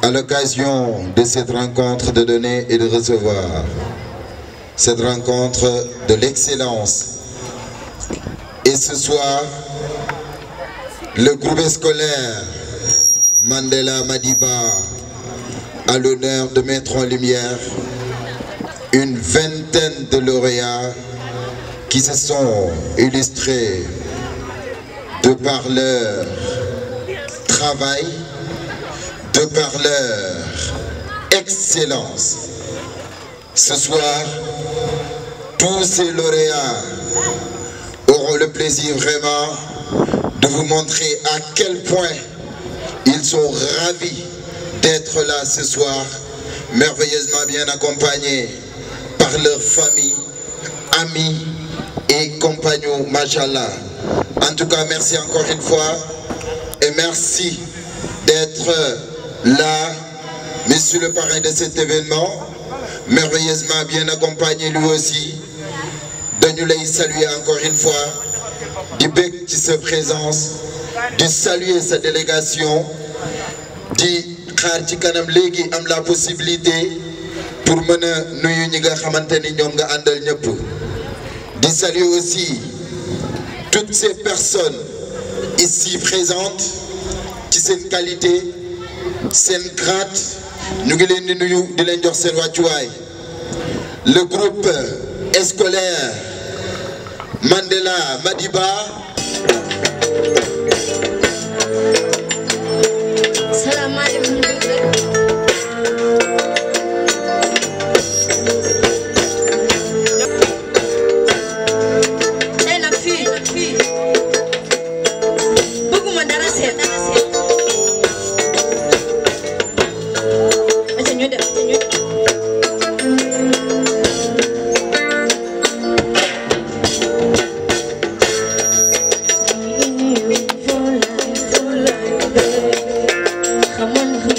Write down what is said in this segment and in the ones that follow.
à l'occasion de cette rencontre de donner et de recevoir, cette rencontre de l'excellence. Et ce soir, le groupe scolaire Mandela Madiba a l'honneur de mettre en lumière une vingtaine de lauréats qui se sont illustrés de par leur travail, de par leur excellence. Ce soir, tous ces lauréats auront le plaisir vraiment de vous montrer à quel point ils sont ravis d'être là ce soir, merveilleusement bien accompagnés par leur famille, amis et compagnons, machallah. En tout cas, merci encore une fois et merci d'être là, monsieur le parrain de cet événement, merveilleusement bien accompagné lui aussi. Dañu lay saluer encore une fois, di bég ci sa présence, di saluer sa délégation, di xaar ci kanam léegi am la possibilité pour mën a nuyu ñi nga xamante ni ñoom nga àndal ñëpp. Di saluer aussi toutes ces personnes ici présentes ci seen qualité, seen grade, ñu ngi leen di nuyu di leen jox seen wàccuwaay. Le groupe scolaire Mandela Madiba. Come on.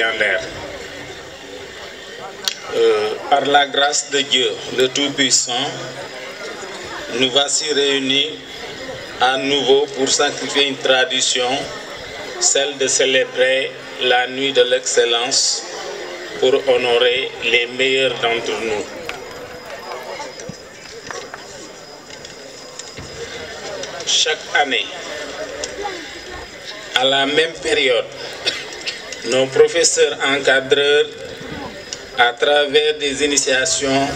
récipiendaires. Par la grâce de Dieu, le Tout-Puissant, nous voici réunis à nouveau pour sanctifier une tradition, celle de célébrer la nuit de l'excellence pour honorer les meilleurs d'entre nous. Chaque année, à la même période, nos professeurs encadreurs, à travers des initiations,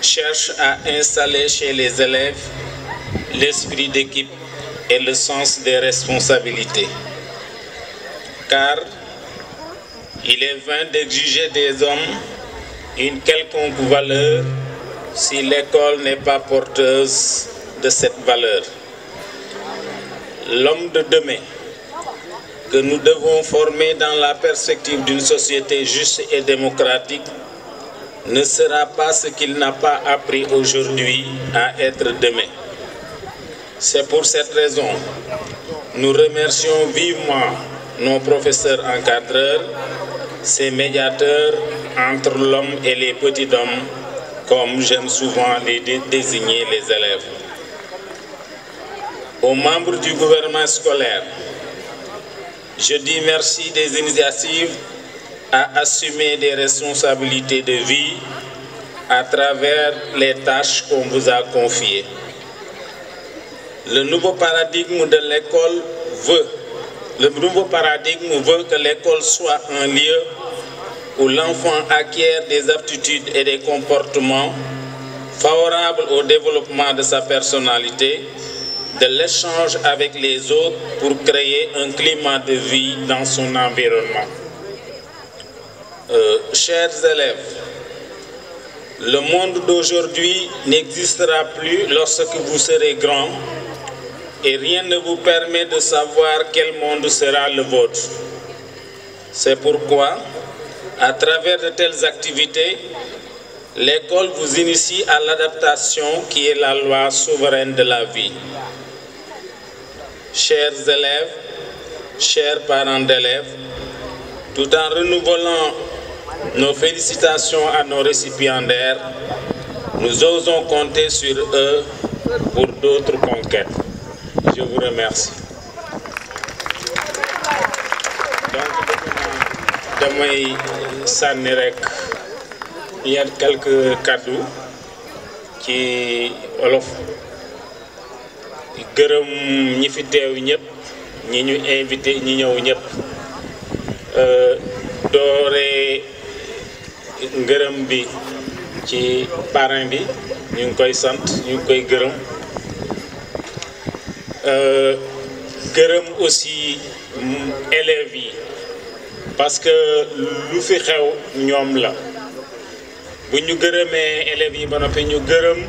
cherchent à installer chez les élèves l'esprit d'équipe et le sens des responsabilités. Car il est vain d'exiger des hommes une quelconque valeur si l'école n'est pas porteuse de cette valeur. L'homme de demain que nous devons former dans la perspective d'une société juste et démocratique ne sera pas ce qu'il n'a pas appris aujourd'hui à être demain. C'est pour cette raison, nous remercions vivement nos professeurs encadreurs, ces médiateurs entre l'homme et les petits hommes, comme j'aime souvent les désigner les élèves. Aux membres du gouvernement scolaire, je dis merci des initiatives à assumer des responsabilités de vie à travers les tâches qu'on vous a confiées. Le nouveau paradigme de l'école veut que l'école soit un lieu où l'enfant acquiert des aptitudes et des comportements favorables au développement de sa personnalité, de l'échange avec les autres pour créer un climat de vie dans son environnement. Chers élèves, le monde d'aujourd'hui n'existera plus lorsque vous serez grands et rien ne vous permet de savoir quel monde sera le vôtre. C'est pourquoi, à travers de telles activités, l'école vous initie à l'adaptation qui est la loi souveraine de la vie. Chers élèves, chers parents d'élèves, tout en renouvelant nos félicitations à nos récipiendaires, nous osons compter sur eux pour d'autres conquêtes. Je vous remercie. Donc, damay sànni rek ñaar quelques cadeaux ci wolof gërëm ñi fi teew ñëpp ñi ñu invité ñi ñëw ñëpp doore ngërëm bi ci parrain bi ñu ngi koy sant ñu ngi koy gërëm gërëm aussi élèves yi parce que lu fi xew ñoom la bu ñu gërëmee élèves yi ba noppi ñu gërëm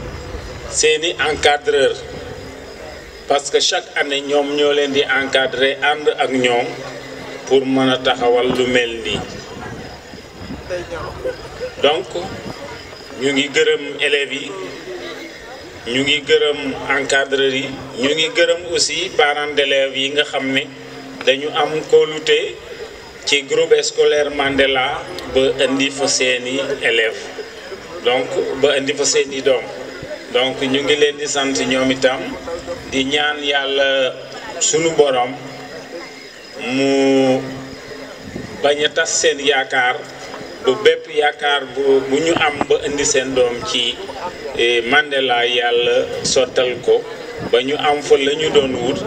seeni encadreur parce que chaque année ñoom ñoo leen di encadrer ànd ak ñoom pour mën a taxawal lu mel nii donc ñu ngi gërëm élèves yi ñu ngi gërëm encadreurs yi ñu ngi gërëm aussi parents d'élèves yi nga xam ne dañu am kóolute ci groupe scolaire Mandela ba indi fa seeni élèves donc ba indi fa seeni doom donc ñu ngi leen di sant ñoom itam di ñaan yàlla sunu borom mu bañ a tas seen yaakaar bu bépp yaakaar bu ñu am ba indi seen doom ci Mandela yàlla sottal ko ba ñu am fa la ñu doon wut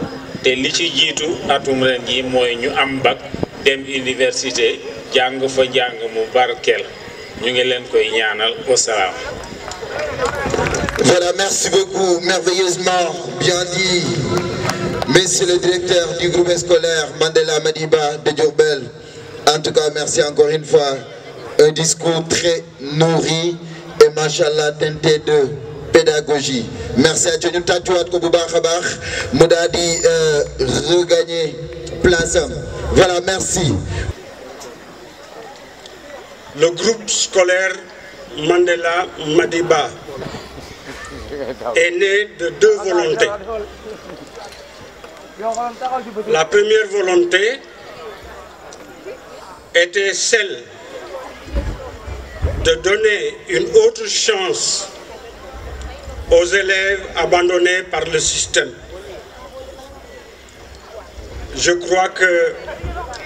te li ci jiitu atum ren ji mooy ñu am bac dem université jàng fa jàng mu barkeel ñu ngi leen koy ñaanal wasalaam. Voilà, merci beaucoup, merveilleusement bien dit, monsieur le directeur du groupe scolaire Mandela Madiba de Diourbel. En tout cas, merci encore une fois. Un discours très nourri et machallah teinté de pédagogie. Merci à Dieu. Nous t'attendons ko bu baax a baax mu daal di regagner place am. Voilà, merci. Le groupe scolaire Mandela Madiba est né de deux volontés. La première volonté était celle de donner une autre chance aux élèves abandonnés par le système. Je crois que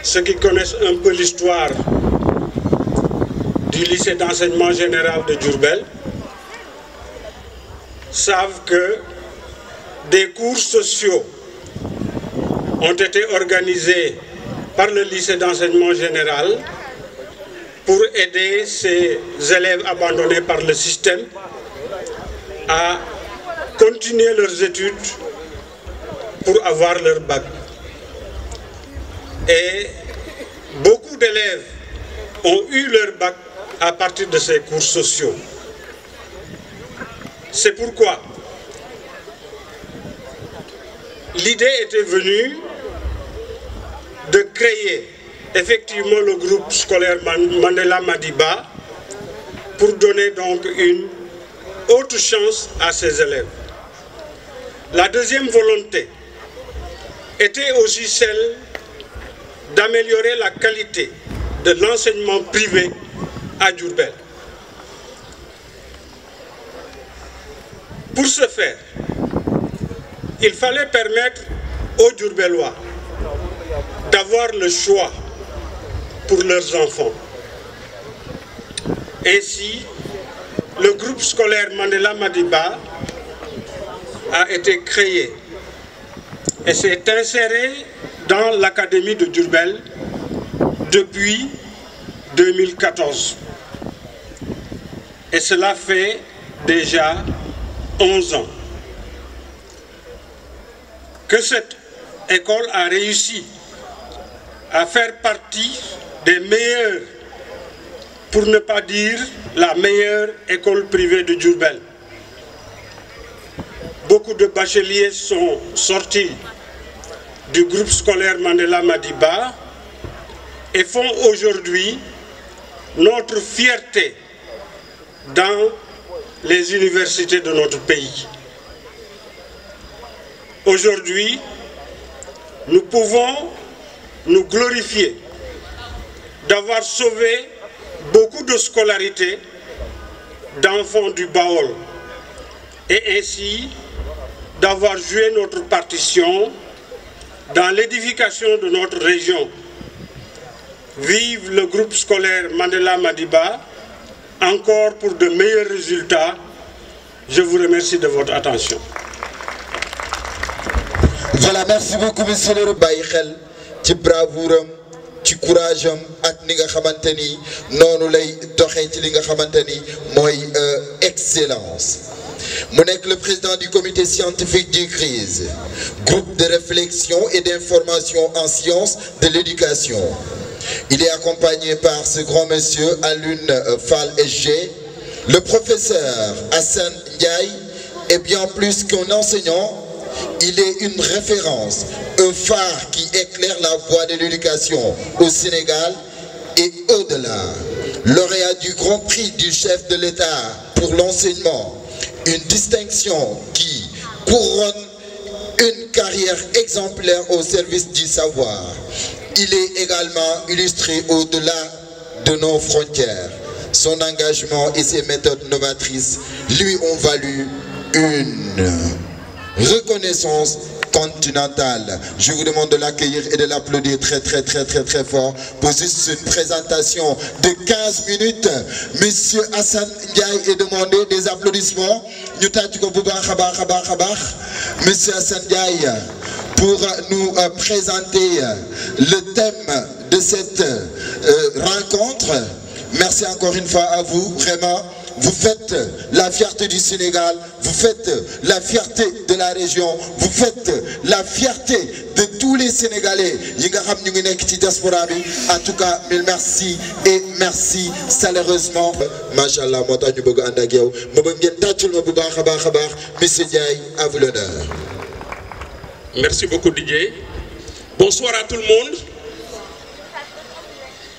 ceux qui connaissent un peu l'histoire du lycée d'enseignement général de Diourbel savent que des cours sociaux ont été organisés par le lycée d'enseignement général pour aider ces élèves abandonnés par le système à continuer leurs études pour avoir leur bac. Et beaucoup d'élèves ont eu leur bac à partir de ces cours sociaux. C'est pourquoi l'idée était venue de créer effectivement le groupe scolaire Mandela Madiba pour donner donc une autre chance à ces élèves. La deuxième volonté était aussi celle d'améliorer la qualité de l'enseignement privé à Diourbel. Pour ce faire, il fallait permettre aux Diourbellois d'avoir le choix pour leurs enfants. Ainsi, le groupe scolaire Mandela Madiba a été créé et s'est inséré dans l'académie de Diourbel depuis 2014. Et cela fait déjà 11 ans que cette école a réussi à faire partie des meilleures, pour ne pas dire la meilleure école privée de Diourbel. Beaucoup de bacheliers sont sortis du groupe scolaire Mandela Madiba et font aujourd'hui notre fierté dans les universités de notre pays. Aujourd'hui, nous pouvons nous glorifier d'avoir sauvé beaucoup de scolarité d'enfants du Baol et ainsi d'avoir joué notre partition dans l'édification de notre région. Vive le groupe scolaire Mandela Madiba, encore pour de meilleurs résultats. Je vous remercie de votre attention. Voilà, merci beaucoup, monsieur le Baïkhel, ci bravoure, ci courage ak ni nga xamanteni nonu lay doxé ci li nga xamanteni moy excellence. Mu nek le président du comité scientifique du CRIS, groupe de réflexion et d'information en sciences de l'éducation. Il est accompagné par ce grand monsieur Alioune Fall SG, le professeur Hassan Ndiaye est bien plus qu'un enseignant. Il est une référence, un phare qui éclaire la voie de l'éducation au Sénégal et au-delà. Lauréat du Grand Prix du chef de l'État pour l'enseignement, une distinction qui couronne une carrière exemplaire au service du savoir. Il est également illustré au-delà de nos frontières. Son engagement et ses méthodes novatrices lui ont valu une reconnaissance continentale. Je vous demande de l'accueillir et de l'applaudir très fort pour juste une présentation de 15 minutes. Monsieur Hassan Ndiaye est demandé des applaudissements. Monsieur Hassan Ndiaye pour nous présenter le thème de cette rencontre. Merci encore une fois à vous, vraiment. Vous faites la fierté du Sénégal, vous faites la fierté de la région, vous faites la fierté de tous les Sénégalais. En tout cas, mille merci et merci chaleureusement. Machallah, Monsieur Ndiaye, à vous l'honneur. Merci beaucoup Didier. Bonsoir à tout le monde.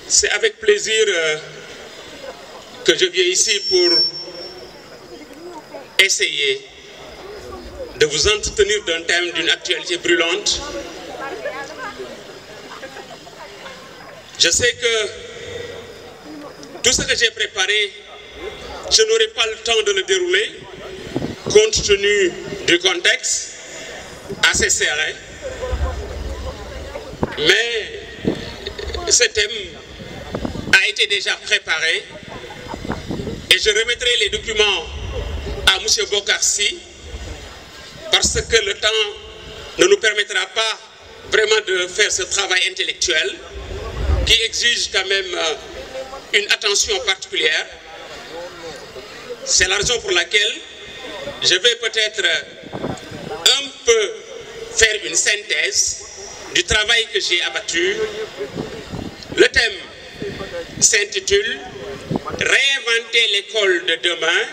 C'est avec plaisir que je viens ici pour essayer de vous entretenir d'un thème d'une actualité brûlante Je sais que tout ce que j'ai préparé, je n'aurai pas le temps de le dérouler, compte tenu du contexte assez serré. Mais ce thème a été déjà préparé et je remettrai les documents à M. Bokarsi parce que le temps ne nous permettra pas vraiment de faire ce travail intellectuel qui exige quand même une attention particulière. C'est la raison pour laquelle je vais peut-être un peu faire une synthèse du travail que j'ai abattu. Le thème s'intitule « Réinventer l'école de demain,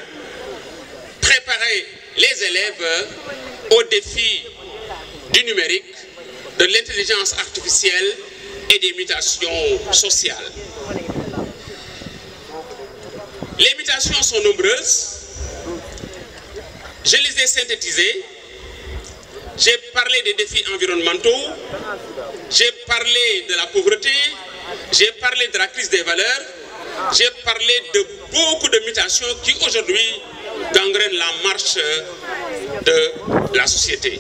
préparer les élèves aux défis du numérique, de l'intelligence artificielle et des mutations sociales ». Les mutations sont nombreuses. Je les ai synthétisées. J'ai parlé des défis environnementaux, j'ai parlé de la pauvreté, j'ai parlé de la crise des valeurs, j'ai parlé de beaucoup de mutations qui aujourd'hui gangrènent la marche de la société.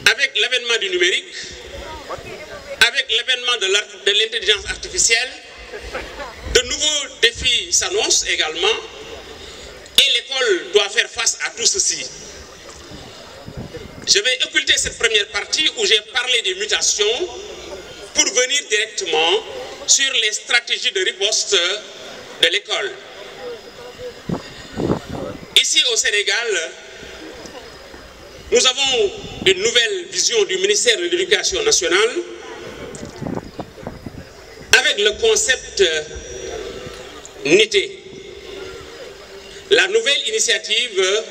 Avec l'avènement du numérique, avec l'avènement de l'intelligence artificielle, de nouveaux défis s'annoncent également et l'école doit faire face à tout ceci. Je vais occulter cette première partie où j'ai parlé des mutations pour venir directement sur les stratégies de riposte de l'école. Ici au Sénégal, nous avons une nouvelle vision du ministère de l'Éducation nationale avec le concept NITE, la nouvelle initiative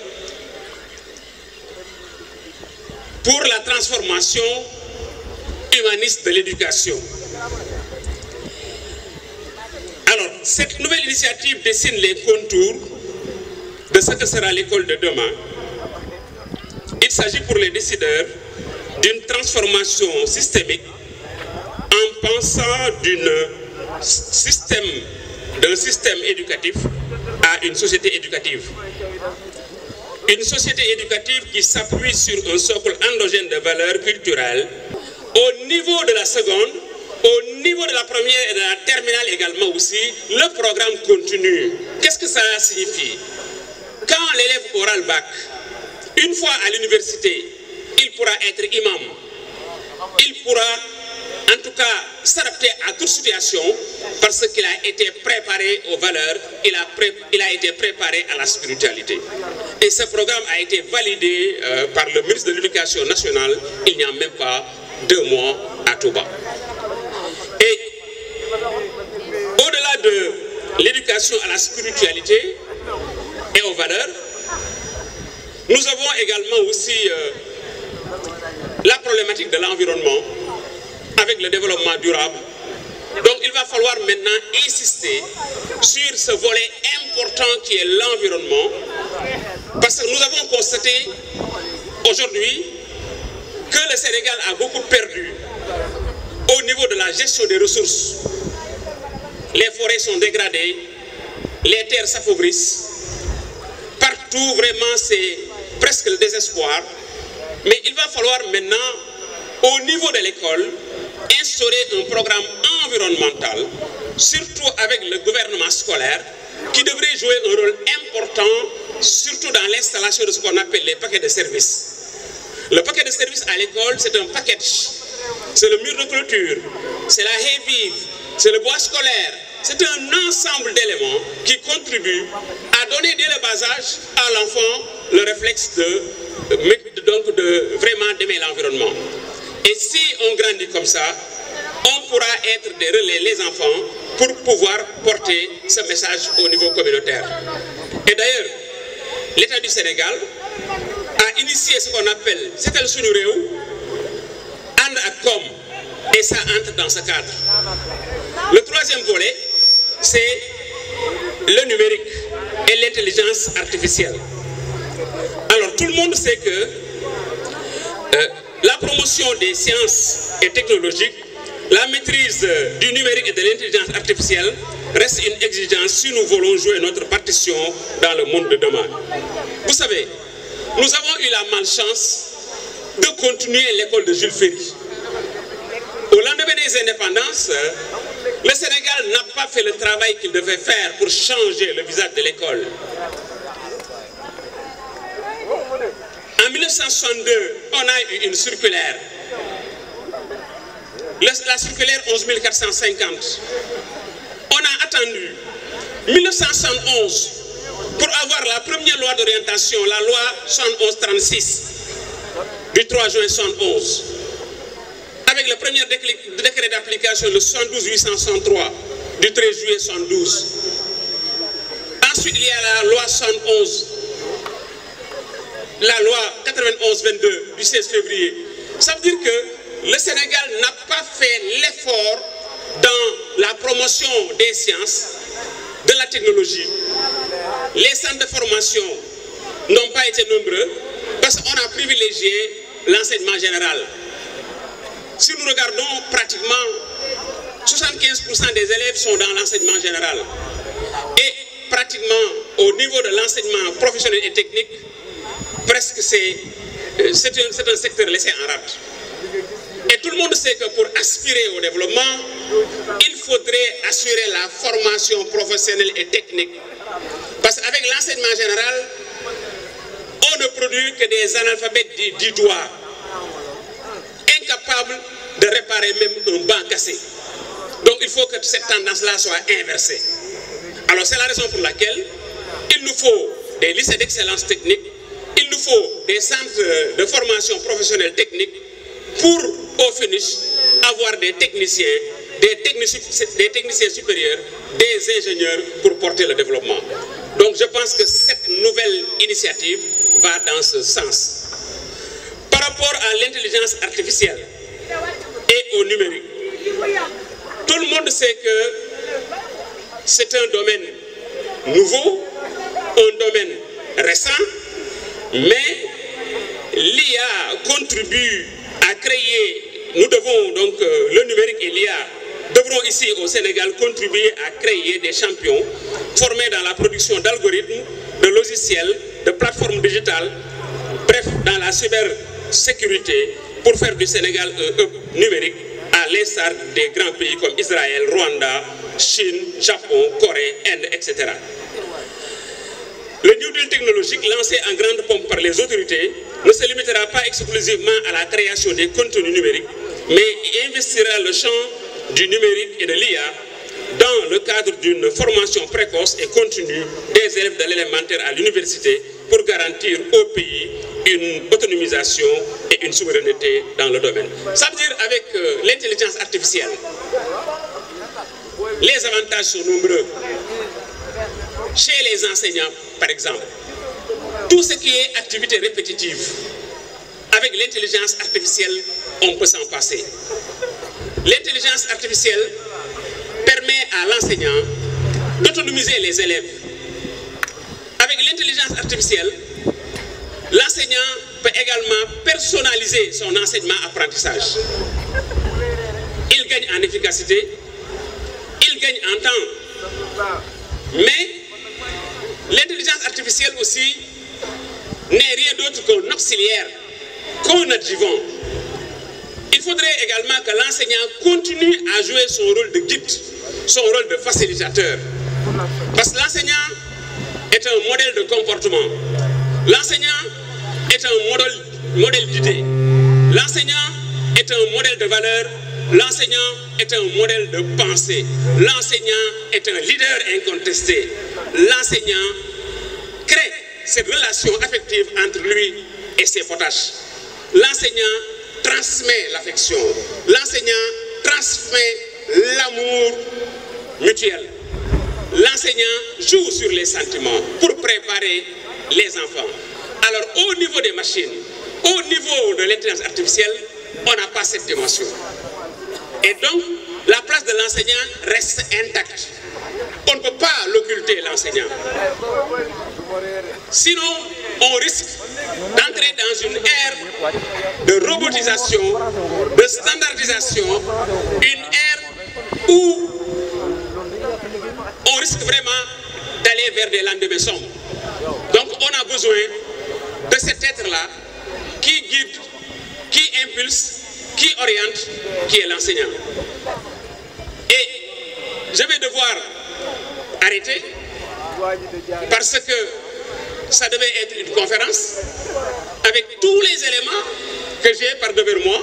pour la transformation humaniste de l'éducation. Alors, cette nouvelle initiative dessine les contours de ce que sera l'école de demain. Il s'agit pour les décideurs d'une transformation systémique en pensant d'un système éducatif à une société éducative. Une société éducative qui s'appuie sur un socle endogène de valeurs culturelles au niveau de la seconde, au niveau de la première et de la terminale également aussi, le programme continue. Qu'est-ce que ça signifie? Quand l'élève aura le bac, une fois à l'université, il pourra être imam. Il pourra en tout cas s'adapter à toute situation parce qu'il a été préparé aux valeurs, il a été préparé à la spiritualité. Et ce programme a été validé par le ministre de l'Éducation nationale il n'y a même pas 2 mois à Touba. Et au-delà de l'éducation à la spiritualité et aux valeurs, nous avons également aussi la problématique de l'environnement avec le développement durable. Donc il va falloir maintenant insister sur ce volet important qui est l'environnement, parce que nous avons constaté aujourd'hui que le Sénégal a beaucoup perdu au niveau de la gestion des ressources. Les forêts sont dégradées, les terres s'appauvrissent, partout vraiment c'est presque le désespoir. Mais il va falloir maintenant, au niveau de l'école, instaurer un programme environnemental, surtout avec le gouvernement scolaire, qui devrait jouer un rôle important, surtout dans l'installation de ce qu'on appelle les paquets de services. Le paquet de services à l'école, c'est un package. C'est le mur de clôture, c'est la haie vive, c'est le bois scolaire. C'est un ensemble d'éléments qui contribuent à donner dès le bas âge à l'enfant le réflexe de vraiment d'aimer l'environnement. Et si on grandit comme ça, on pourra être des relais, les enfants, pour pouvoir porter ce message au niveau communautaire. Et d'ailleurs, l'État du Sénégal a initié ce qu'on appelle Setal Sunu Réew, And ak Kom, et ça entre dans ce cadre. Le troisième volet, c'est le numérique et l'intelligence artificielle. Alors tout le monde sait que la promotion des sciences et technologiques, la maîtrise du numérique et de l'intelligence artificielle reste une exigence si nous voulons jouer notre partition dans le monde de demain. Vous savez, nous avons eu la malchance de continuer l'école de Jules Ferry. Au lendemain des indépendances, le Sénégal n'a pas fait le travail qu'il devait faire pour changer le visage de l'école. En 1962, on a eu une circulaire, la circulaire 11450. On a attendu 1971 pour avoir la première loi d'orientation, la loi 7136 du 3 juin 71. Avec le premier décret d'application, le 72-863 du 13 juillet 72. Ensuite, il y a la loi 71, la loi 91-22 du 16 février. Ça veut dire que le Sénégal n'a pas fait l'effort dans la promotion des sciences, de la technologie. Les centres de formation n'ont pas été nombreux parce qu'on a privilégié l'enseignement général. Si nous regardons, pratiquement 75% des élèves sont dans l'enseignement général. Et pratiquement au niveau de l'enseignement professionnel et technique, presque c'est un secteur laissé en rade. Et tout le monde sait que pour aspirer au développement, il faudrait assurer la formation professionnelle et technique. Parce qu'avec l'enseignement général, on ne produit que des analphabètes du doigt, incapables de réparer même un banc cassé. Donc il faut que cette tendance-là soit inversée. Alors c'est la raison pour laquelle il nous faut des lycées d'excellence technique, il nous faut des centres de formation professionnelle technique pour, au finish, avoir des techniciens, des techniciens supérieurs, des ingénieurs pour porter le développement. Donc je pense que cette nouvelle initiative va dans ce sens. Par rapport à l'intelligence artificielle et au numérique, tout le monde sait que c'est un domaine nouveau, un domaine récent, mais l'IA contribue à créer, nous devons donc, le numérique et l'IA devront ici au Sénégal contribuer à créer des champions formés dans la production d'algorithmes, de logiciels, de plateformes digitales, bref, dans la cybersécurité pour faire du Sénégal un hub numérique à l'instar des grands pays comme Israël, Rwanda, Chine, Japon, Corée, Inde, etc. Le New Deal technologique lancé en grande pompe par les autorités ne se limitera pas exclusivement à la création des contenus numériques, mais investira le champ du numérique et de l'IA dans le cadre d'une formation précoce et continue des élèves de l'élémentaire à l'université pour garantir au pays une autonomisation et une souveraineté dans le domaine. Ça veut dire avec l'intelligence artificielle, les avantages sont nombreux. Chez les enseignants, par exemple, tout ce qui est activité répétitive, avec l'intelligence artificielle, on peut s'en passer. L'intelligence artificielle permet à l'enseignant d'autonomiser les élèves. Avec l'intelligence artificielle, l'enseignant peut également personnaliser son enseignement-apprentissage. Il gagne en efficacité, il gagne en temps. Mais l'intelligence artificielle aussi n'est rien d'autre qu'un auxiliaire, qu'un adjuvant. Il faudrait également que l'enseignant continue à jouer son rôle de guide, son rôle de facilitateur. Parce que l'enseignant est un modèle de comportement. L'enseignant est un modèle d'idée. L'enseignant est un modèle de valeur. L'enseignant est un modèle de pensée. L'enseignant est un leader incontesté. L'enseignant crée cette relation affective entre lui et ses potaches. L'enseignant transmet l'affection. L'enseignant transmet l'amour mutuel. L'enseignant joue sur les sentiments pour préparer les enfants. Alors au niveau des machines, au niveau de l'intelligence artificielle, on n'a pas cette dimension. Et donc, la place de l'enseignant reste intacte. On ne peut pas l'occulter, l'enseignant. Sinon, on risque d'entrer dans une ère de robotisation, de standardisation, une ère où on risque vraiment d'aller vers des lendemains sombres. Donc on a besoin de cet être-là qui guide, qui impulse, qui oriente, qui est l'enseignant. Et je vais devoir arrêter parce que ça devait être une conférence avec tous les éléments que j'ai par devant moi,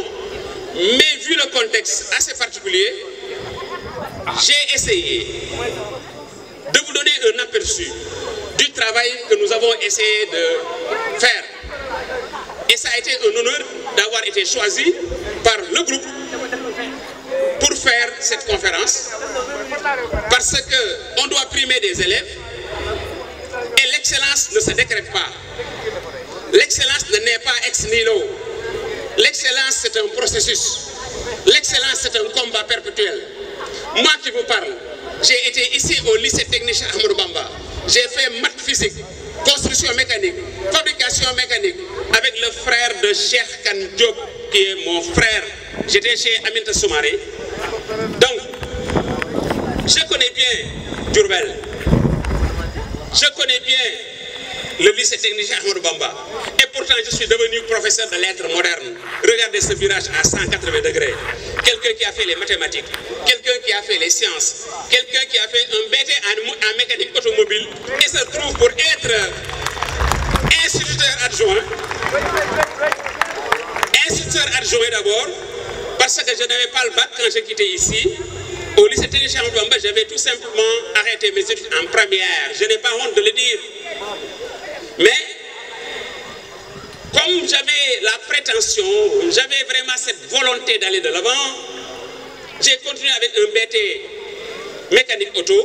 mais vu le contexte assez particulier, j'ai essayé de vous donner un aperçu du travail que nous avons essayé de faire. Et ça a été un honneur d'avoir été choisi par le groupe pour faire cette conférence, parce qu'on doit primer des élèves et l'excellence ne se décrète pas. L'excellence ne naît pas ex nihilo. L'excellence, c'est un processus. L'excellence, c'est un combat perpétuel. Moi qui vous parle, j'ai été ici au lycée technique Ahmadou Bamba. J'ai fait maths physique, construction mécanique, fabrication mécanique, avec le frère de Cheikh Kane Diop, qui est mon frère. J'étais chez Aminata Soumaré. Donc, je connais bien Diourbel. Je connais bien le lycée technique Ahmadou Bamba. Et pourtant, je suis devenu professeur de lettres modernes. Regardez ce virage à 180 degrés. Quelqu'un qui a fait les mathématiques, quelqu'un qui a fait les sciences, quelqu'un qui a fait un BT en mécanique automobile et se trouve pour être instituteur adjoint. Instituteur adjoint d'abord, parce que je n'avais pas le bac quand j'ai quitté ici. Au lycée technique Ahmadou Bamba, j'avais tout simplement arrêté mes études en première. Je n'ai pas honte de le dire. Mais, comme j'avais la prétention, j'avais vraiment cette volonté d'aller de l'avant, j'ai continué avec un BT mécanique auto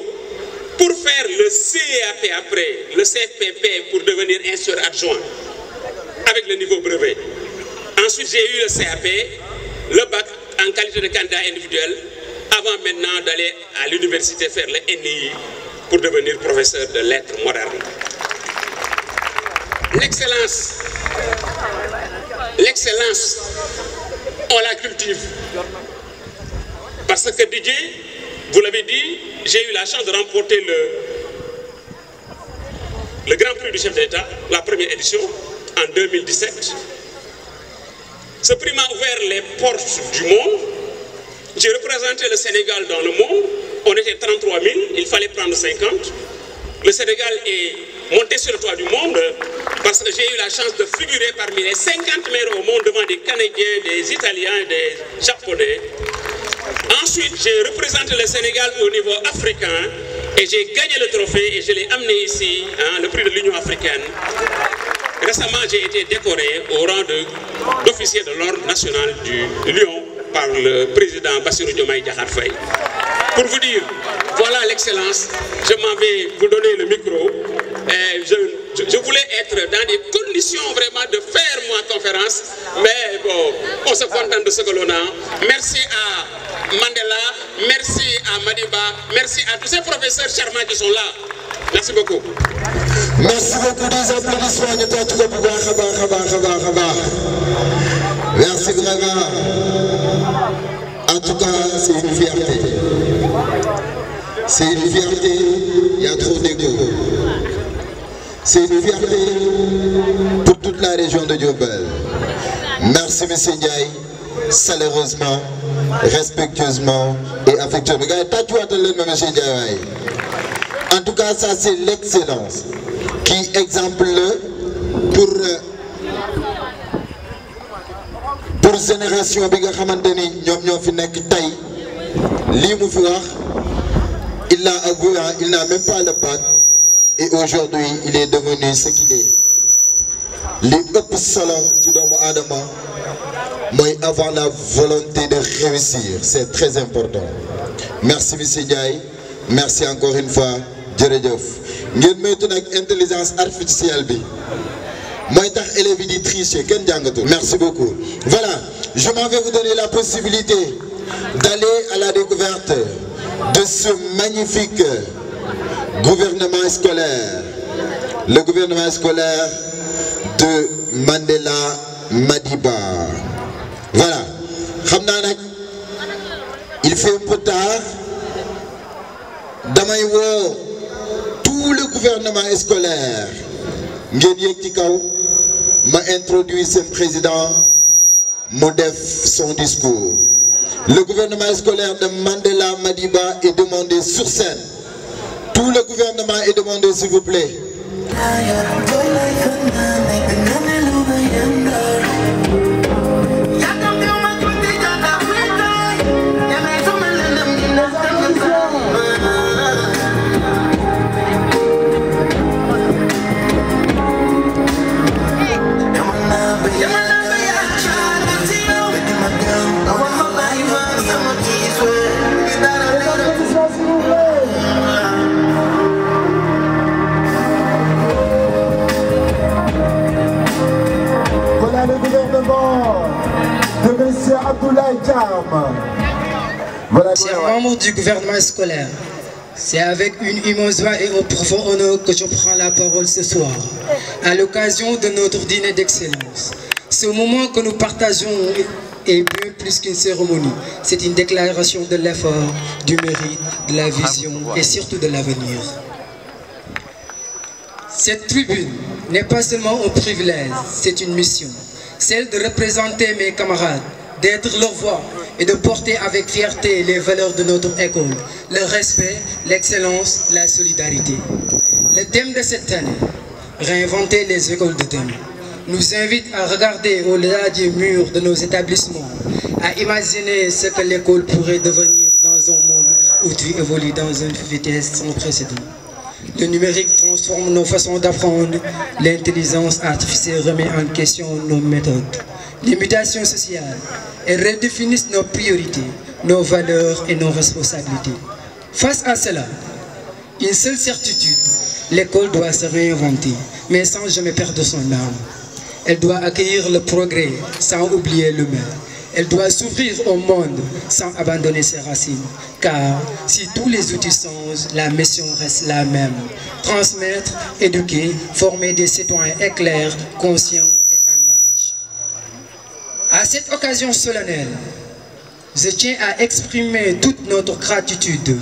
pour faire le CAP après, le CFPP pour devenir instituteur adjoint avec le niveau brevet. Ensuite, j'ai eu le CAP, le bac en qualité de candidat individuel, avant maintenant d'aller à l'université faire le NI pour devenir professeur de lettres modernes. L'excellence, on la cultive. Parce que Didier, vous l'avez dit, j'ai eu la chance de remporter le Grand Prix du chef d'État, la première édition, en 2017. Ce prix m'a ouvert les portes du monde. J'ai représenté le Sénégal dans le monde. On était 33 000, il fallait prendre 50. Le Sénégal est monté sur le toit du monde parce que j'ai eu la chance de figurer parmi les 50 meilleurs au monde devant des Canadiens, des Italiens, des Japonais. Ensuite, j'ai représenté le Sénégal au niveau africain et j'ai gagné le trophée et je l'ai amené ici, le prix de l'Union africaine. Récemment, j'ai été décoré au rang d'officier de l'ordre national du Lion par le président Bassirou Diomaye Diakhar Faye. Pour vous dire, voilà l'excellence, je m'en vais vous donner le micro. Et je voulais être dans des conditions vraiment de faire ma conférence, mais bon, on se contente de ce que l'on a. Merci à Mandela, merci à Madiba, merci à tous ces professeurs charmants qui sont là. Merci beaucoup. Merci beaucoup des applaudissements. Merci vraiment. En tout cas, c'est une fierté. C'est une fierté, il y a trop d'égo. C'est une fierté pour toute la région de Diourbel. Merci M. Ndiaye, chaleureusement, respectueusement et affectueusement. En tout cas, ça c'est l'excellence qui exemple pour génération bi nga xamanteni ñom ñoo fi nek tay li mu fi wax il l'a avoué, il n'a même pas le bac et aujourd'hui il est devenu ce qu'il est. Li ëpp solo ci doomu adama moy avoir la volonté de réussir, c'est très important. Merci monsieur Ndiaye, merci encore une fois. Jërëjëf ngeen moytu nag intelligence artificielle bi mooy tax élèves yi di tricher kenn jàngatul. Merci beaucoup. Voilà, je m'en vais vous donner la possibilité d'aller à la découverte de ce magnifique gouvernement scolaire. Le gouvernement scolaire de Mandela Madiba. Voilà. Il fait un peu tard. Damaïwo, tout le gouvernement scolaire, m'a introduit ce président, modèle son discours. Le gouvernement scolaire de Mandela Madiba est demandé sur scène. Tout le gouvernement est demandé, s'il vous plaît. Le gouvernement de M. Abdoulaye Thiam. Voilà, Chers membres du gouvernement scolaire, c'est avec une immense joie et un profond honneur que je prends la parole ce soir, à l'occasion de notre dîner d'excellence. Ce moment que nous partageons est bien plus qu'une cérémonie. C'est une déclaration de l'effort, du mérite, de la vision et surtout de l'avenir. Cette tribune n'est pas seulement un privilège, c'est une mission. Celle de représenter mes camarades, d'être leur voix et de porter avec fierté les valeurs de notre école, le respect, l'excellence, la solidarité. Le thème de cette année, réinventer les écoles de demain, nous invite à regarder au-delà des murs de nos établissements, à imaginer ce que l'école pourrait devenir dans un monde où tu évolues dans une vitesse sans précédent. Le numérique transforme nos façons d'apprendre, l'intelligence artificielle remet en question nos méthodes, les mutations sociales et redéfinissent nos priorités, nos valeurs et nos responsabilités. Face à cela, une seule certitude, l'école doit se réinventer, mais sans jamais perdre son âme. Elle doit accueillir le progrès sans oublier l'humain. Elle doit s'ouvrir au monde sans abandonner ses racines. Car si tous les outils changent, la mission reste la même. Transmettre, éduquer, former des citoyens éclairs, conscients et engagés. À cette occasion solennelle, je tiens à exprimer toute notre gratitude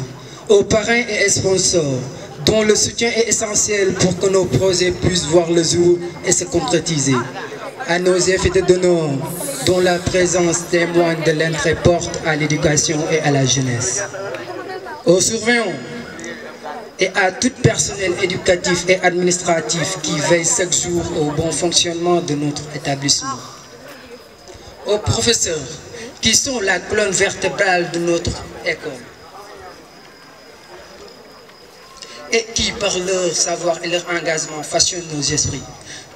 aux parrains et sponsors dont le soutien est essentiel pour que nos projets puissent voir le jour et se concrétiser. À nos invités d'honneur, dont la présence témoigne de l'intérêt porte à l'éducation et à la jeunesse. Aux surveillants et à tout personnel éducatif et administratif qui veille chaque jour au bon fonctionnement de notre établissement. Aux professeurs qui sont la colonne vertébrale de notre école et qui, par leur savoir et leur engagement, façonnent nos esprits.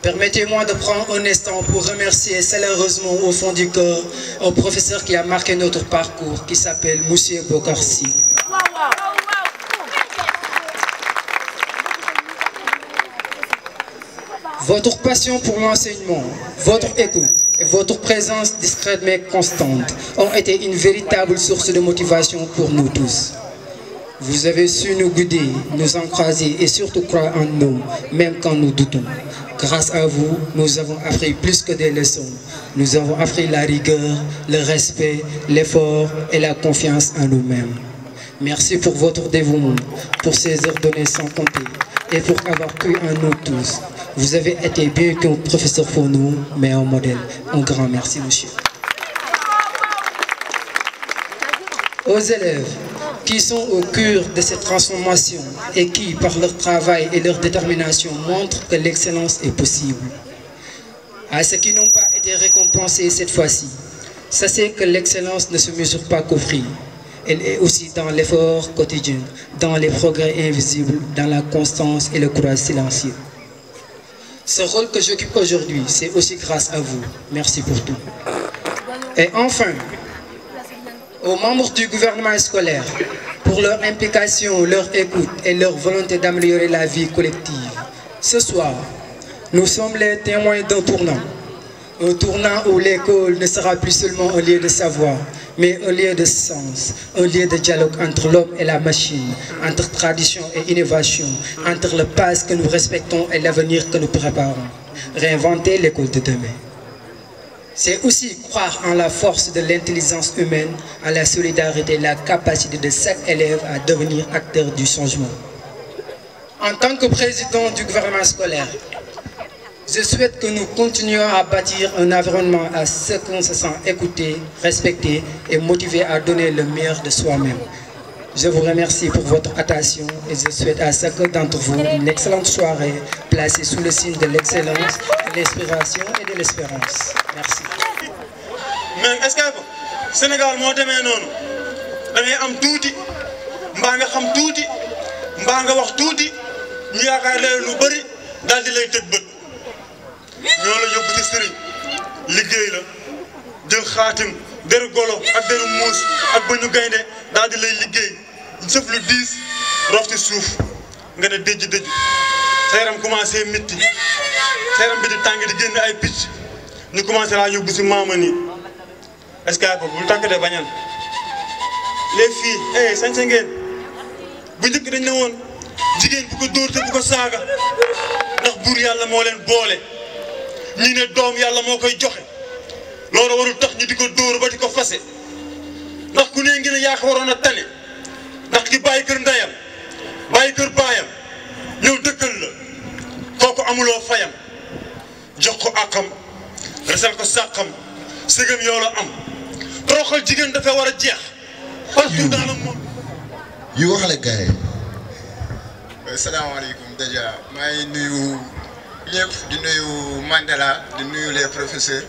Permettez-moi de prendre un instant pour remercier chaleureusement au fond du cœur un professeur qui a marqué notre parcours, qui s'appelle M. Bokarsi. Votre passion pour l'enseignement, votre écoute et votre présence discrète mais constante ont été une véritable source de motivation pour nous tous. Vous avez su nous guider, nous encourager et surtout croire en nous, même quand nous doutons. Grâce à vous, nous avons appris plus que des leçons. Nous avons appris la rigueur, le respect, l'effort et la confiance en nous-mêmes. Merci pour votre dévouement, pour ces heures données sans compter et pour avoir cru en nous tous. Vous avez été bien qu'un professeur pour nous, mais un modèle. Un grand merci, monsieur. Aux élèves qui sont au cœur de cette transformation et qui, par leur travail et leur détermination, montrent que l'excellence est possible. À ceux qui n'ont pas été récompensés cette fois-ci, sachez que l'excellence ne se mesure pas qu'au prix. Elle est aussi dans l'effort quotidien, dans les progrès invisibles, dans la constance et le courage silencieux. Ce rôle que j'occupe aujourd'hui, c'est aussi grâce à vous. Merci pour tout. Et enfin, aux membres du gouvernement scolaire, pour leur implication, leur écoute et leur volonté d'améliorer la vie collective. Ce soir, nous sommes les témoins d'un tournant. Un tournant où l'école ne sera plus seulement un lieu de savoir, mais un lieu de sens, un lieu de dialogue entre l'homme et la machine, entre tradition et innovation, entre le passé que nous respectons et l'avenir que nous préparons. Réinventer l'école de demain. C'est aussi croire en la force de l'intelligence humaine, à la solidarité, la capacité de chaque élève à devenir acteur du changement. En tant que président du gouvernement scolaire, je souhaite que nous continuions à bâtir un environnement à ce qu'on se sent écouté, respecté et motivé à donner le meilleur de soi-même. Je vous remercie pour votre attention et je souhaite à chacun d'entre vous une excellente soirée placée sous le signe de l'excellence, de l'inspiration et de l'espérance. Merci. Mais est-ce que Sénégal moo demee noonu da ngay am tuuti mbaa nga xam tuuti mbaa nga wax tuuti ñu yaakaar leen lu bëri daal di lay tëj bët ñoo la yóbbu ci sëriñ liggéey la jël xaatim deru golo ak deru muus ak bëñu gaynde daal di lay liggéey sëf lu diis rof ci suuf nga ne dëj sa yaram commencé mitti sa yaram bi di tàng di génn ay picc ñu commencé laa yóbbu si maama nii est-ce que bul tànk de bañal les filles sañ ngeen bu njëkk dañ ne woon jigéen bu ko dóor te bu ko saaga ndax buur yàlla moo leen boole ñi ne doom yàlla moo koy joxe loolu warul tax ñu di ko dóor ba di ko fase ndax ku ne ngi ne yaa ko waroon a tane ndax ki bàyyi kër ndeyam bàyyi kër baayam ñëw dëkkal la kooku amuloo fayam jox ko àqam resal ko sàqam sëgam yoo la am toroxal jigéen dafay war a jeex partout dans le monde. yu wax la gars yi. salaamaaleykum déjà maa ngi nuyu ñëpp di nuyu Mandela di nuyu les professeurs.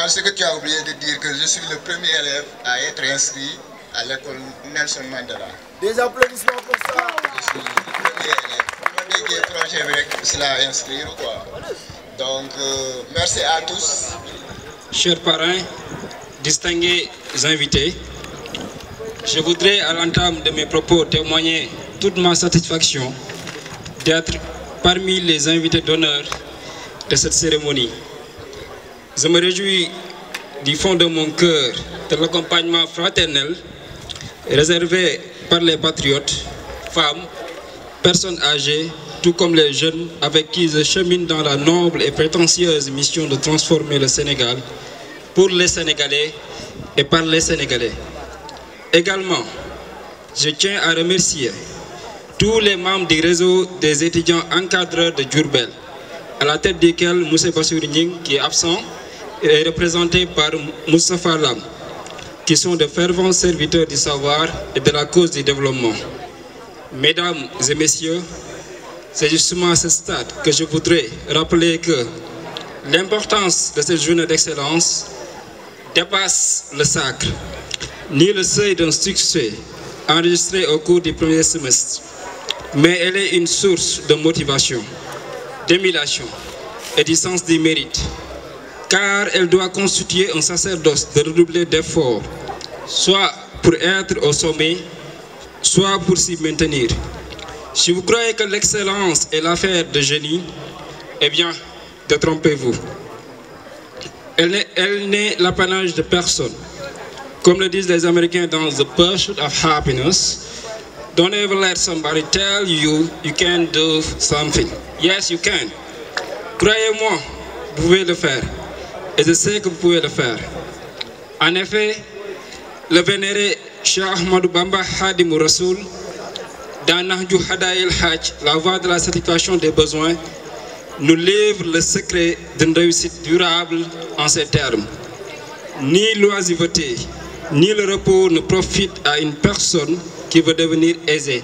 Ce que tu as oublié de dire que je suis le premier élève à être inscrit à l'école Nelson Mandela. Des applaudissements pour ça. Je suis le premier élève. On a des projets avec cela à inscrire quoi. Donc merci à tous. Chers parents, distingués invités, je voudrais à l'entame de mes propos témoigner toute ma satisfaction d'être parmi les invités d'honneur de cette cérémonie. Je me réjouis du fond de mon cœur de l'accompagnement fraternel réservé par les patriotes, femmes, personnes âgées, tout comme les jeunes avec qui je chemine dans la noble et prétentieuse mission de transformer le Sénégal pour les Sénégalais et par les Sénégalais. Également, je tiens à remercier tous les membres du réseau des étudiants encadreurs de Diourbel, à la tête duquel Moussa Bassirou Gning, qui est absent, est représenté par Moustapha Lam, qui sont de fervents serviteurs du savoir et de la cause du développement. Mesdames et messieurs, c'est justement à ce stade que je voudrais rappeler que l'importance de cette journée d'excellence dépasse le sacre, ni le seuil d'un succès enregistré au cours du premier semestre, mais elle est une source de motivation, d'émulation et du sens du mérite, car elle doit constituer un sacerdoce de redoubler d'efforts, soit pour être au sommet, soit pour s'y maintenir. Si vous croyez que l'excellence est l'affaire de génie, eh bien, détrompez-vous. Elle n'est l'apanage de personne. Comme le disent les Américains dans The Pursuit of Happiness, don't ever let somebody tell you you can do something. Yes, you can. Croyez-moi, vous pouvez le faire. Et je sais que vous pouvez le faire. En effet, le vénéré Cheikh Ahmadou Bamba Khadimou Rassoul, dans Nahju Hadaïl Hajj, la voie de la satisfaction des besoins, nous livre le secret d'une réussite durable en ces termes. Ni l'oisiveté, ni le repos ne profitent à une personne qui veut devenir aisée.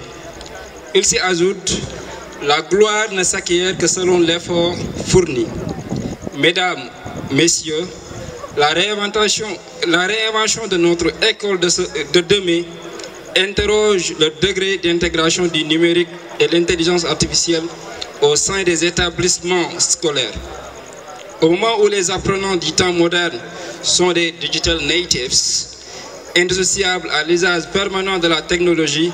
Il s'y ajoute, la gloire ne s'acquiert que selon l'effort fourni. Mesdames, messieurs, la réinvention de notre école de demain interroge le degré d'intégration du numérique et l'intelligence artificielle au sein des établissements scolaires. Au moment où les apprenants du temps moderne sont des digital natives, indissociables à l'usage permanent de la technologie,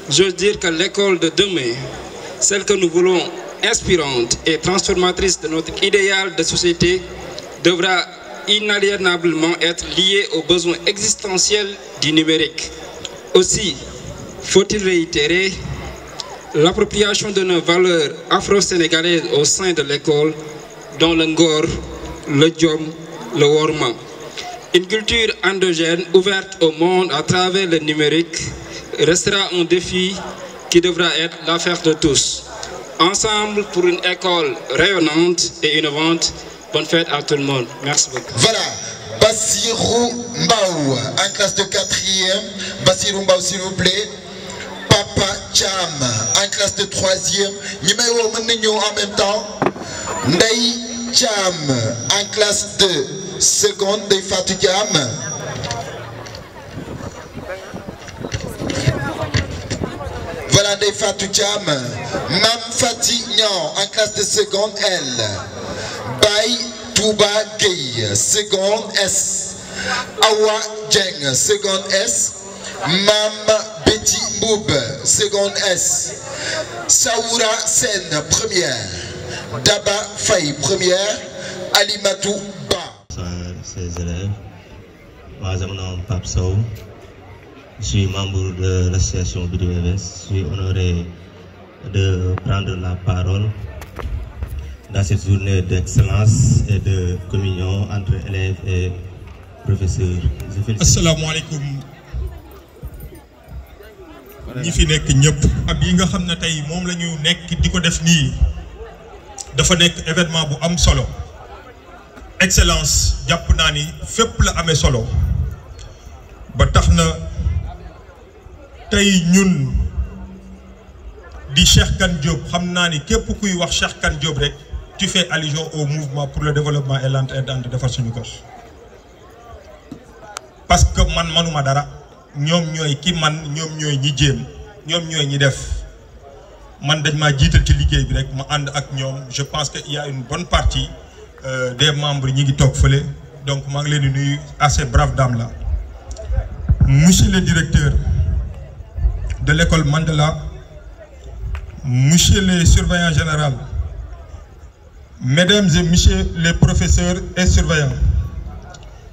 j'ose dire que l'école de demain, celle que nous voulons inspirante et transformatrice de notre idéal de société, devra inaliénablement être liée aux besoins existentiels du numérique. Aussi, faut-il réitérer l'appropriation de nos valeurs afro-sénégalaises au sein de l'école, dont le ngor, le djom, le worma. Une culture endogène ouverte au monde à travers le numérique restera un défi qui devra être l'affaire de tous. Ensemble pour une école rayonnante et innovante. Bonne fête à tout le monde. Merci beaucoup. Voilà, Bassirou Mbaou, en classe de 4e. Bassirou Mbaou, s'il vous plaît. Papa Cham, en classe de 3e. Numéro en même temps. Ndei Cham, en classe de seconde. Ndei Fatou Cham. Voilà Ndei Fatou Cham. Mam Fatignan, en classe de seconde L. Bay Touba Gueye, seconde S. Awa Djeng, seconde S. Mam Betty Moub, seconde S. Saoura Sen, première. Daba Faye, première. Alimatou Ba. Ses élèves. Moi, je m'appelle Pape Sow. Je suis membre de l'association BDMS. Je suis honoré de prendre la parole dans cette journée d'excellence et de communion entre élèves et professeurs. Assalamu alaikum. ñi fi nek ñep ak yi nga xamne tay mom lañu nek diko def ni dafa nek événement bu am solo. Excellence japp na ni fépp la amé solo ba taxna tay ñun di Cheikh Kane Diop xamna ni képp kuy wax Cheikh Kane Diop rek tu fais allusion au mouvement pour le développement et l'entraide de defar suñu gox parce que man manuma dara ñom ñoy ki man ñom ñoy ñi jëm ñom ñoy ñi def man dañ ma jiital ci liggéey bi rek ma and ak ñom. Je pense que il y a une bonne partie des membres ñi ngi tok feulé donc ma ngi leen di nuyu à ces braves dames là. Monsieur le directeur de l'école Mandela, monsieur le surveillant général, mesdames et messieurs les professeurs et surveillants,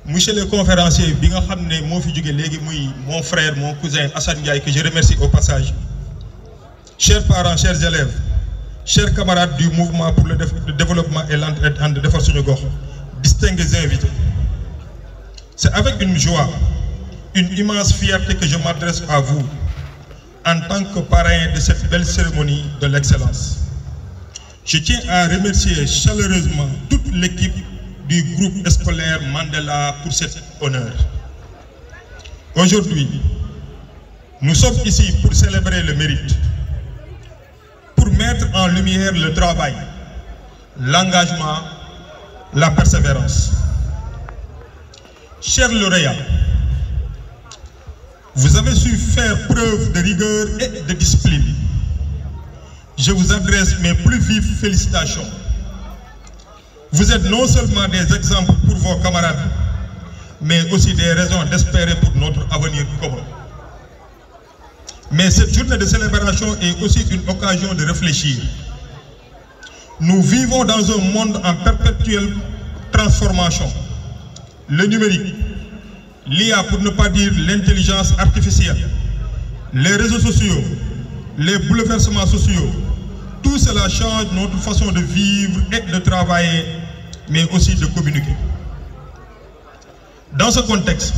monsieur le conférencier bi nga xamné mo fi jóge légui muy mon frère mon cousin Assane Ndiaye que je remercie au passage, chers parents, chers élèves, chers camarades du mouvement pour le développement et l'entraide de defar suñu gox, distingués invités, c'est avec une joie, une immense fierté que je m'adresse à vous en tant que parrain de cette belle cérémonie de l'excellence. Je tiens à remercier chaleureusement toute l'équipe du groupe scolaire Mandela pour cet honneur. Aujourd'hui, nous sommes ici pour célébrer le mérite, pour mettre en lumière le travail, l'engagement, la persévérance. Chers lauréats, vous avez su faire preuve de rigueur et de discipline. Je vous adresse mes plus vives félicitations. Vous êtes non seulement des exemples pour vos camarades, mais aussi des raisons d'espérer pour notre avenir commun. Mais cette journée de célébration est aussi une occasion de réfléchir. Nous vivons dans un monde en perpétuelle transformation. Le numérique, l'IA pour ne pas dire l'intelligence artificielle, les réseaux sociaux, les bouleversements sociaux, tout cela change notre façon de vivre et de travailler, mais aussi de communiquer. Dans ce contexte,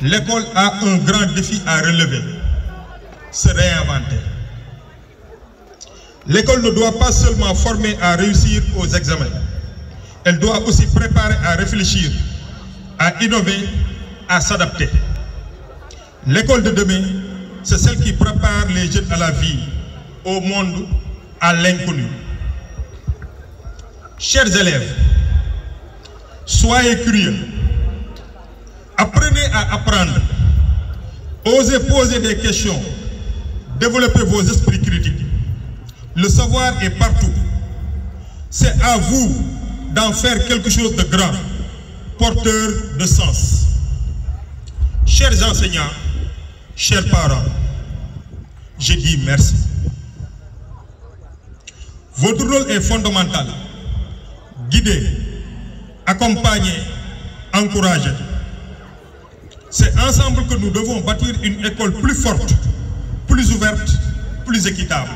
l'école a un grand défi à relever, se réinventer. L'école ne doit pas seulement former à réussir aux examens, elle doit aussi préparer à réfléchir, à innover, à s'adapter. L'école de demain, c'est celle qui prépare les jeunes à la vie, au monde, à l'inconnu. Chers élèves, soyez curieux, apprenez à apprendre, osez poser des questions, développez vos esprits critiques. Le savoir est partout. C'est à vous d'en faire quelque chose de grand, porteur de sens. Chers enseignants, chers parents, je dis merci. Votre rôle est fondamental. Guider, accompagner, encourager. C'est ensemble que nous devons bâtir une école plus forte, plus ouverte, plus équitable.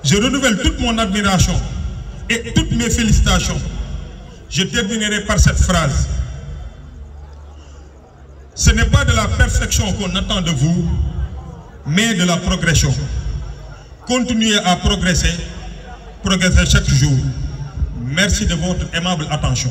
Je renouvelle toute mon admiration et toutes mes félicitations. Je terminerai par cette phrase. Ce n'est pas de la perfection qu'on attend de vous, mais de la progression. Continuez à progresser chaque jour. Merci de votre aimable attention.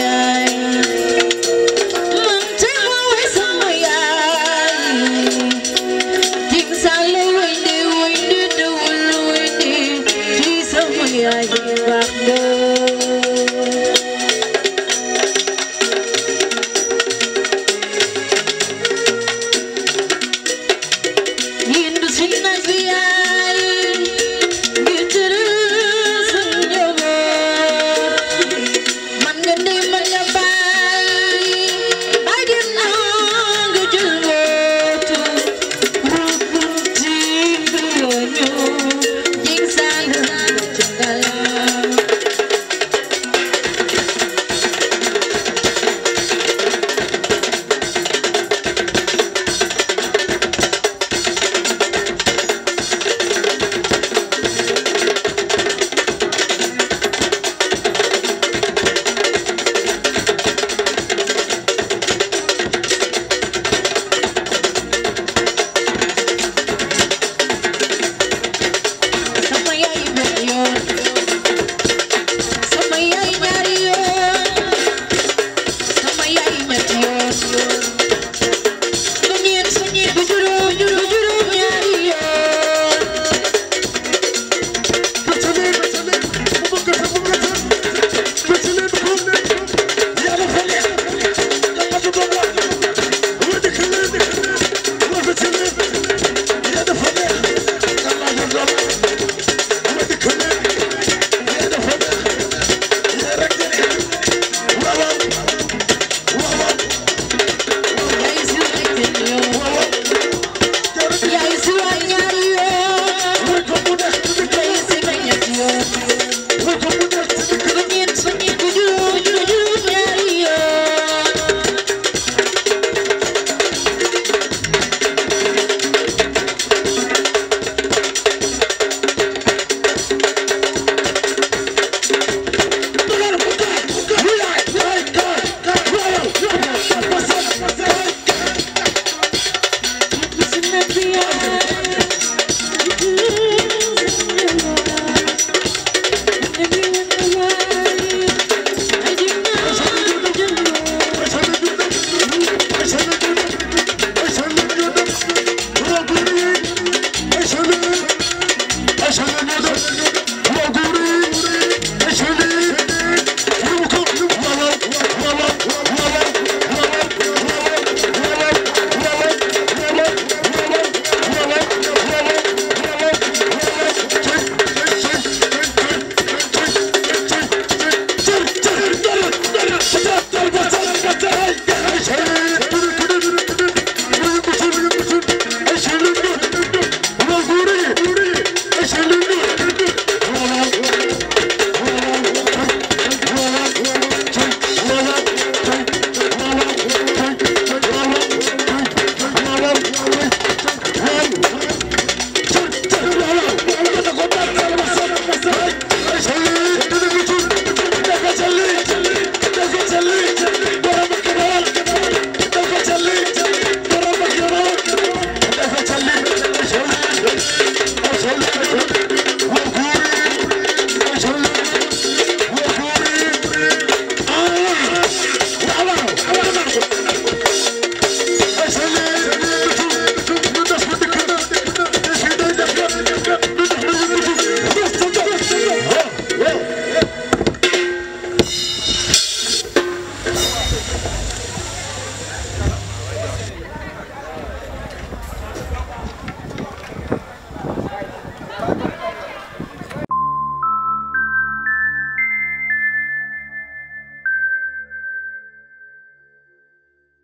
Yeah.